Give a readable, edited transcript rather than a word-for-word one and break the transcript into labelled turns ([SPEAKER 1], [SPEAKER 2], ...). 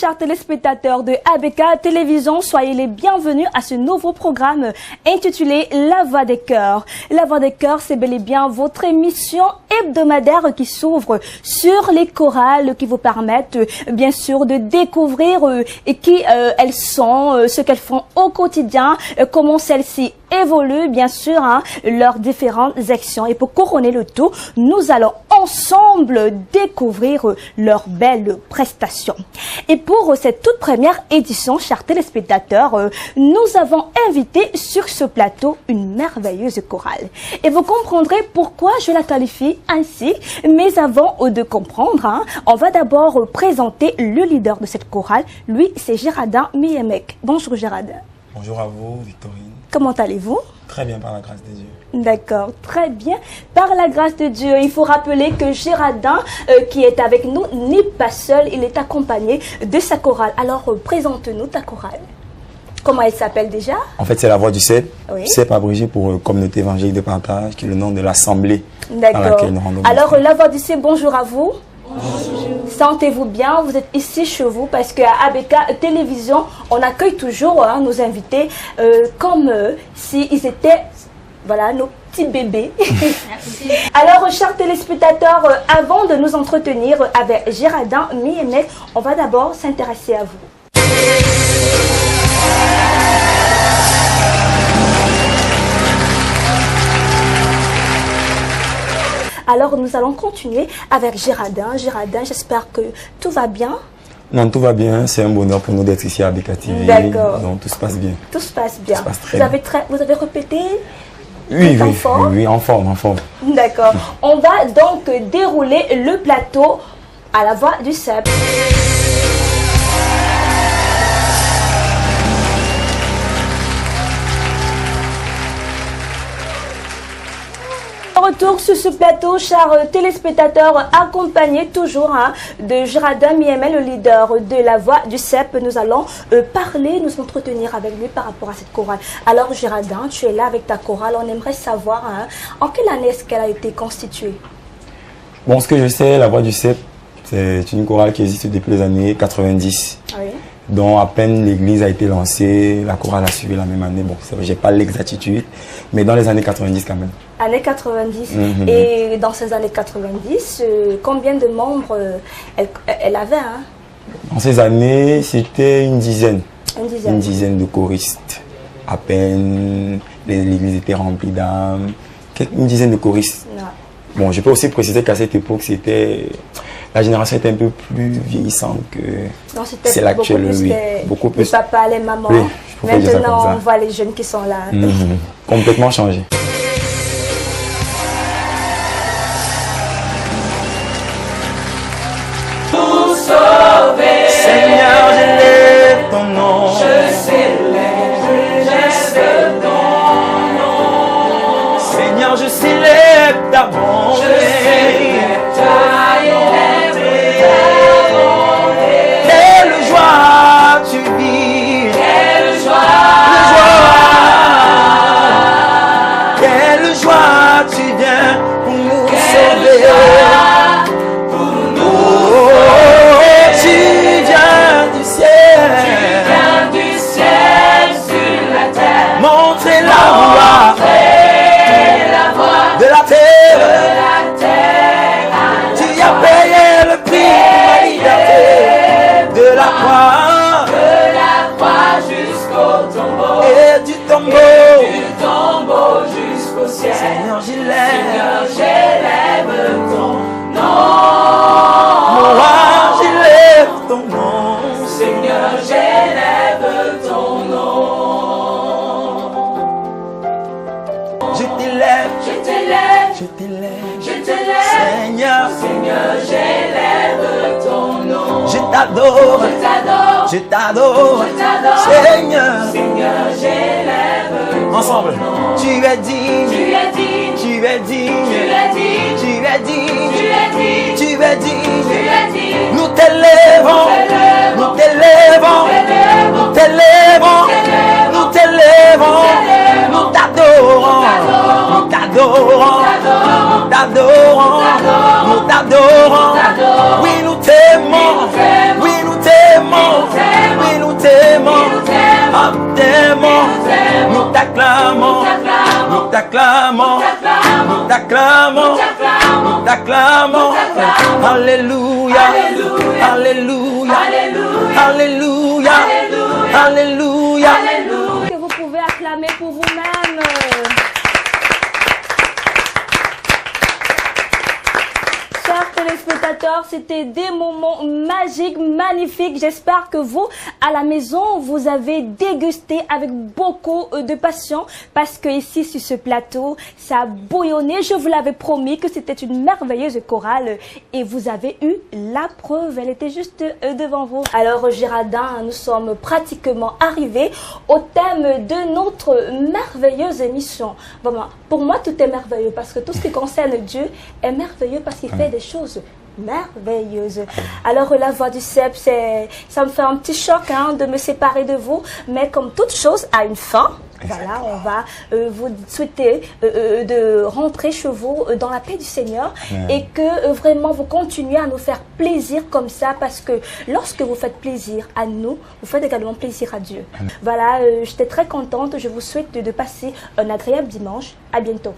[SPEAKER 1] chers téléspectateurs de ABK Télévision, soyez les bienvenus à ce nouveau programme intitulé La Voix des Cœurs. La Voix des Cœurs, c'est bel et bien votre émission hebdomadaire qui s'ouvre sur les chorales qui vous permettent bien sûr de découvrir qui elles sont, ce qu'elles font au quotidien, comment celles-ci évoluent bien sûr leurs différentes actions. Et pour couronner le tout, nous allons ensemble découvrir leurs belles prestations. Et pour cette toute première édition, chers téléspectateurs, nous avons invité sur ce plateau une merveilleuse chorale. Et vous comprendrez pourquoi je la qualifie ainsi. Mais avant de comprendre, on va d'abord présenter le leader de cette chorale. Lui, c'est Géraldin Miemek. Bonjour Géraldin.
[SPEAKER 2] Bonjour à vous, Victorine.
[SPEAKER 1] Comment allez-vous?
[SPEAKER 2] Très bien, par la grâce de Dieu.
[SPEAKER 1] D'accord, très bien. Par la grâce de Dieu, il faut rappeler que Géraldin, qui est avec nous, n'est pas seul, il est accompagné de sa chorale. Alors, présente-nous ta chorale. Comment elle s'appelle déjà?
[SPEAKER 2] En fait, c'est la voix du CEP.
[SPEAKER 1] Oui.
[SPEAKER 2] CEP abrégé pour Communauté Évangélique de Partage, qui est le nom de l'assemblée à
[SPEAKER 1] D'accord.
[SPEAKER 2] laquelle nous rendons.
[SPEAKER 1] Alors, la voix du CEP, bonjour à vous. Bonjour. Sentez-vous bien, vous êtes ici chez vous parce qu'à ABK Télévision, on accueille toujours nos invités comme s'ils étaient, voilà, nos petits bébés. Alors, chers téléspectateurs, avant de nous entretenir avec Géraldin Miemek, on va d'abord s'intéresser à vous. Alors, nous allons continuer avec Géraldin. Géraldin, j'espère que tout va bien.
[SPEAKER 2] Non, tout va bien. C'est un bonheur pour nous d'être ici à ABK TV.
[SPEAKER 1] D'accord.
[SPEAKER 2] Donc, tout se passe bien.
[SPEAKER 1] Tout se passe bien.
[SPEAKER 2] Tout se passe très bien.
[SPEAKER 1] Vous avez répété?
[SPEAKER 2] Oui,
[SPEAKER 1] en forme?
[SPEAKER 2] oui, en forme, en forme.
[SPEAKER 1] D'accord. On va donc dérouler le plateau à la voix du CEP. Retour sur ce plateau, chers téléspectateurs, accompagné toujours de Géraldin Miemek, le leader de la voix du CEP. Nous allons parler, nous entretenir avec lui par rapport à cette chorale. Alors Géraldin, tu es là avec ta chorale, on aimerait savoir en quelle année est-ce qu'elle a été constituée?
[SPEAKER 2] Bon, ce que je sais, la voix du CEP, c'est une chorale qui existe depuis les années 90.
[SPEAKER 1] Oui.
[SPEAKER 2] Donc, à peine l'église a été lancée, la chorale a suivi la même année. Bon, je n'ai pas l'exactitude, mais dans les années 90 quand même.
[SPEAKER 1] Années 90. Et dans ces années 90, combien de membres elle avait
[SPEAKER 2] Dans ces années, c'était une dizaine.
[SPEAKER 1] Une dizaine.
[SPEAKER 2] Une dizaine de choristes. À peine, l'église était remplie d'âmes. Une dizaine de choristes.
[SPEAKER 1] Non.
[SPEAKER 2] Bon, je peux aussi préciser qu'à cette époque, la génération était un peu plus vieillissante que c'est l'actuel. Oui, beaucoup plus.
[SPEAKER 1] Les papas, les mamans.
[SPEAKER 2] Oui,
[SPEAKER 1] maintenant, on voit les jeunes qui sont là.
[SPEAKER 2] Complètement changé. Seigneur, j'élève ton nom. Je célèbre ton nom. Seigneur, je célèbre ta bonté. Quelle joie tu vis. Quelle joie tu viens pour nous sauver. De la terre, tu as payé le prix de la liberté, de la croix jusqu'au tombeau, et du tombeau jusqu'au ciel. Seigneur, j'élève ton nom. Moi, j'élève ton nom. Seigneur, j'élève ton nom. Je t'élève, Seigneur, j'élève ton nom. Je t'adore, Seigneur, j'élève ton nom. Ensemble, tu es digne, nous t'élèvons, nous t'adorons. Oui, nous t'aimons. t'aimons, oui, nous t'aimons, ah, t'aimons, nous t'acclamons, nous t'acclamons, nous t'acclamons, nous t'acclamons, alléluia, alléluia, alléluia, alléluia.
[SPEAKER 1] Que vous pouvez acclamer pour vous-même. Chers téléspectateurs, c'était des moments magiques, magnifiques. J'espère que vous, à la maison, vous avez dégusté avec beaucoup de passion parce que ici, sur ce plateau, ça a bouillonné. Je vous l'avais promis que c'était une merveilleuse chorale et vous avez eu la preuve. Elle était juste devant vous. Alors, Girardin, nous sommes pratiquement arrivés au thème de notre merveilleuse émission. Vraiment, pour moi, tout est merveilleux parce que tout ce qui concerne Dieu est merveilleux parce qu'il fait des choses merveilleuses. Alors la voix du CEP, ça me fait un petit choc de me séparer de vous, mais comme toute chose a une fin. Voilà, on va vous souhaiter de rentrer chez vous dans la paix du Seigneur et que vraiment vous continuez à nous faire plaisir comme ça parce que lorsque vous faites plaisir à nous, vous faites également plaisir à Dieu. Voilà, j'étais très contente. Je vous souhaite de passer un agréable dimanche. À bientôt.